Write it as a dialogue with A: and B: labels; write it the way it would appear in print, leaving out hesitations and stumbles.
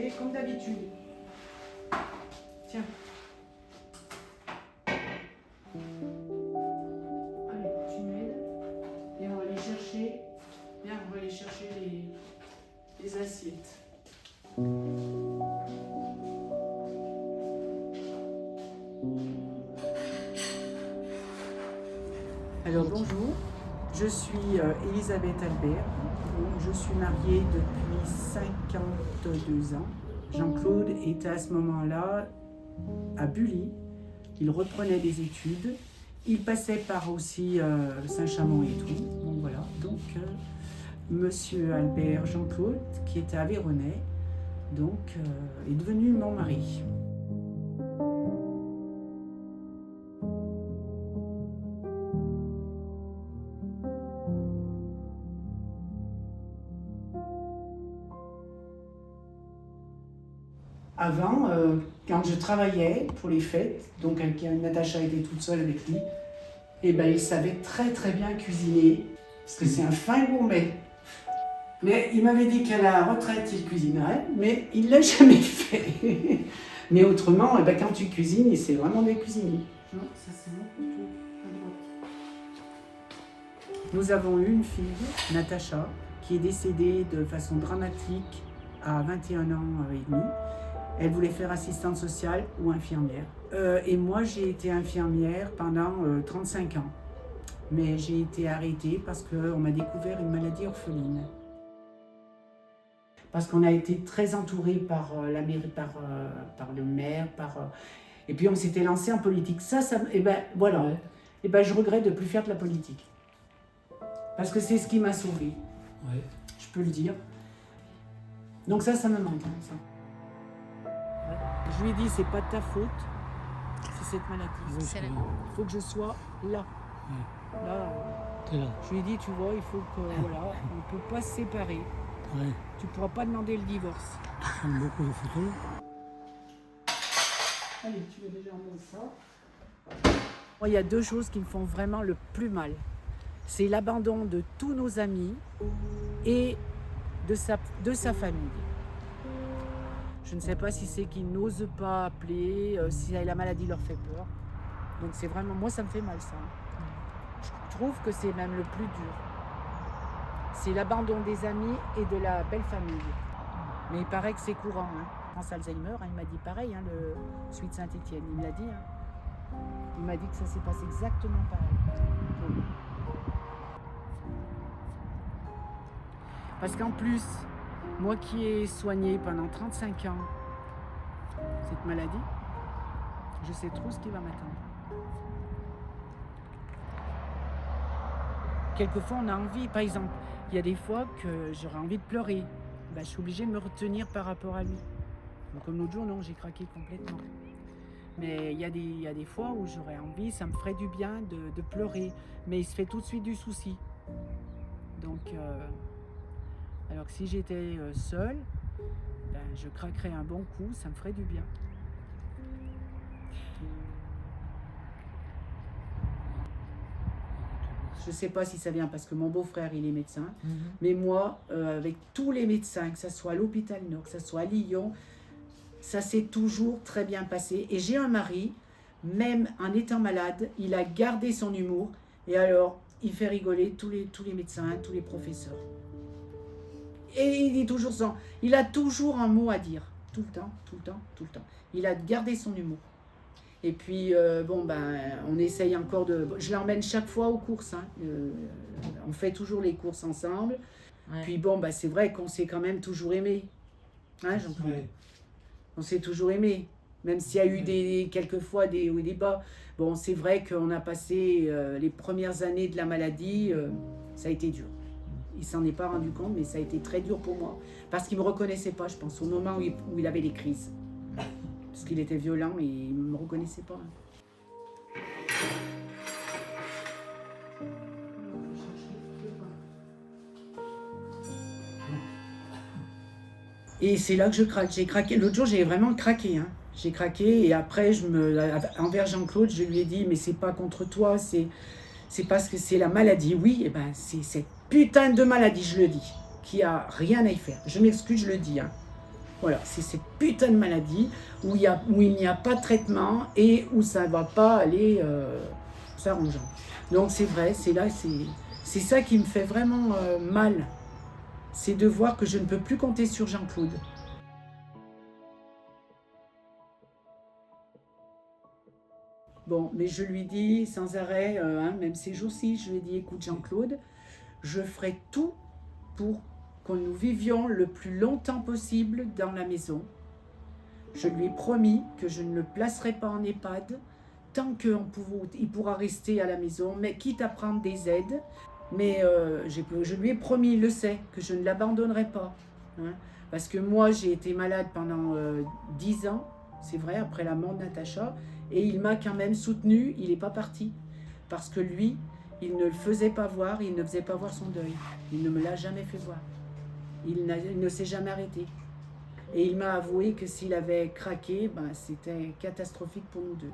A: fais comme d'habitude. Tiens. Allez, tu m'aides. Et on va aller chercher. Viens, on va aller chercher les assiettes. Alors bonjour, je suis Elisabeth Albert. Je suis mariée depuis 52 ans. Jean-Claude était à ce moment-là à Bully. Il reprenait des études. Il passait par aussi Saint-Chamond et tout. Bon voilà, donc Monsieur Albert Jean-Claude, qui était à Véronais, donc est devenu mon mari. Avant, quand je travaillais pour les fêtes, donc Natacha était toute seule avec lui, et ben il savait très très bien cuisiner, parce que c'est un fin gourmet. Mais il m'avait dit qu'à la retraite il cuisinerait, mais il ne l'a jamais fait. Mais autrement, ben, quand tu cuisines, c'est vraiment des cuisiniers. Non, ça c'est mon couteau, à droite. Nous avons eu une fille, Natacha, qui est décédée de façon dramatique à 21 ans et demi. Elle voulait faire assistante sociale ou infirmière. Et moi, j'ai été infirmière pendant 35 ans. Mais j'ai été arrêtée parce qu'on m'a découvert une maladie orpheline. Parce qu'on a été très entourés par la mairie, par le maire, et puis on s'était lancé en politique. Et ben voilà. Et ben je regrette de ne plus faire de la politique. Parce que c'est ce qui m'a sauvée. Ouais. Je peux le dire. Donc ça me manque. Hein, ça. Je lui ai dit, c'est pas de ta faute, c'est cette maladie. Il faut que je sois là. Ouais. Là. Je lui ai dit, tu vois, il faut que, voilà, on ne peut pas se séparer. Ouais. Tu ne pourras pas demander le divorce. J'aime beaucoup les photos. Allez, tu veux déjà emmener ça. Moi, il y a deux choses qui me font vraiment le plus mal. C'est l'abandon de tous nos amis et de sa famille. Je ne sais pas si c'est qu'ils n'osent pas appeler, si la maladie leur fait peur. Donc c'est vraiment, moi ça me fait mal ça. Je trouve que c'est même le plus dur. C'est l'abandon des amis et de la belle famille. Mais il paraît que c'est courant. Hein. France Alzheimer, hein, il m'a dit pareil, hein, celui de Saint-Étienne, il me l'a dit. Hein. Il m'a dit que ça s'est passé exactement pareil. Oui. Parce qu'en plus, moi qui ai soigné pendant 35 ans cette maladie, je sais trop ce qui va m'attendre. Quelquefois, on a envie, par exemple, il y a des fois que j'aurais envie de pleurer. Ben, je suis obligée de me retenir par rapport à lui. Donc, comme l'autre jour, non, j'ai craqué complètement. Mais il y a des fois où j'aurais envie, ça me ferait du bien de pleurer. Mais il se fait tout de suite du souci. Donc... alors que si j'étais seule, ben, je craquerais un bon coup, ça me ferait du bien. Je ne sais pas si ça vient parce que mon beau-frère, il est médecin, mais moi, avec tous les médecins, que ce soit à l'hôpital Nord, que ce soit à Lyon, ça s'est toujours très bien passé. Et j'ai un mari, même en étant malade, il a gardé son humour, et alors, il fait rigoler tous les médecins, tous les professeurs. Et il dit toujours ça. Il a toujours un mot à dire. Tout le temps, tout le temps, tout le temps. Il a gardé son humour. Et puis, bon, ben, on essaye encore de... Je l'emmène chaque fois aux courses. Hein. On fait toujours les courses ensemble. Ouais. Puis bon, ben, c'est vrai qu'on s'est quand même toujours aimé. Hein, Jean-Claude ? Ouais. On s'est toujours aimé. Même s'il y a eu quelquefois des hauts et des bas. Bon, c'est vrai qu'on a passé les premières années de la maladie. Ça a été dur. Il s'en est pas rendu compte, mais ça a été très dur pour moi. Parce qu'il ne me reconnaissait pas, je pense, au moment où il avait les crises. Parce qu'il était violent et il ne me reconnaissait pas. Et c'est là que je craque. J'ai craqué. L'autre jour, j'ai vraiment craqué. Hein. J'ai craqué et après, envers Jean-Claude, je lui ai dit, mais c'est pas contre toi, c'est parce que c'est la maladie. Oui, et ben, c'est cette putain de maladie, je le dis, qui a rien à y faire. Je m'excuse, je le dis. Hein. Voilà, c'est cette putain de maladie où il n'y a pas de traitement et où ça ne va pas aller s'arrangeant. Donc c'est vrai, c'est ça qui me fait vraiment mal. C'est de voir que je ne peux plus compter sur Jean-Claude. Bon, mais je lui dis sans arrêt, même ces jours-ci, je lui ai dit, écoute Jean-Claude, je ferai tout pour que nous vivions le plus longtemps possible dans la maison. Je lui ai promis que je ne le placerai pas en EHPAD tant qu'il pourra rester à la maison, mais quitte à prendre des aides. Mais je lui ai promis, il le sait, que je ne l'abandonnerai pas. Hein, parce que moi, j'ai été malade pendant 10 ans, c'est vrai, après la mort de Natacha, et il m'a quand même soutenu, il n'est pas parti. Parce que lui, il ne le faisait pas voir, il ne faisait pas voir son deuil. Il ne me l'a jamais fait voir. Il ne s'est jamais arrêté. Et il m'a avoué que s'il avait craqué, ben, c'était catastrophique pour nous deux.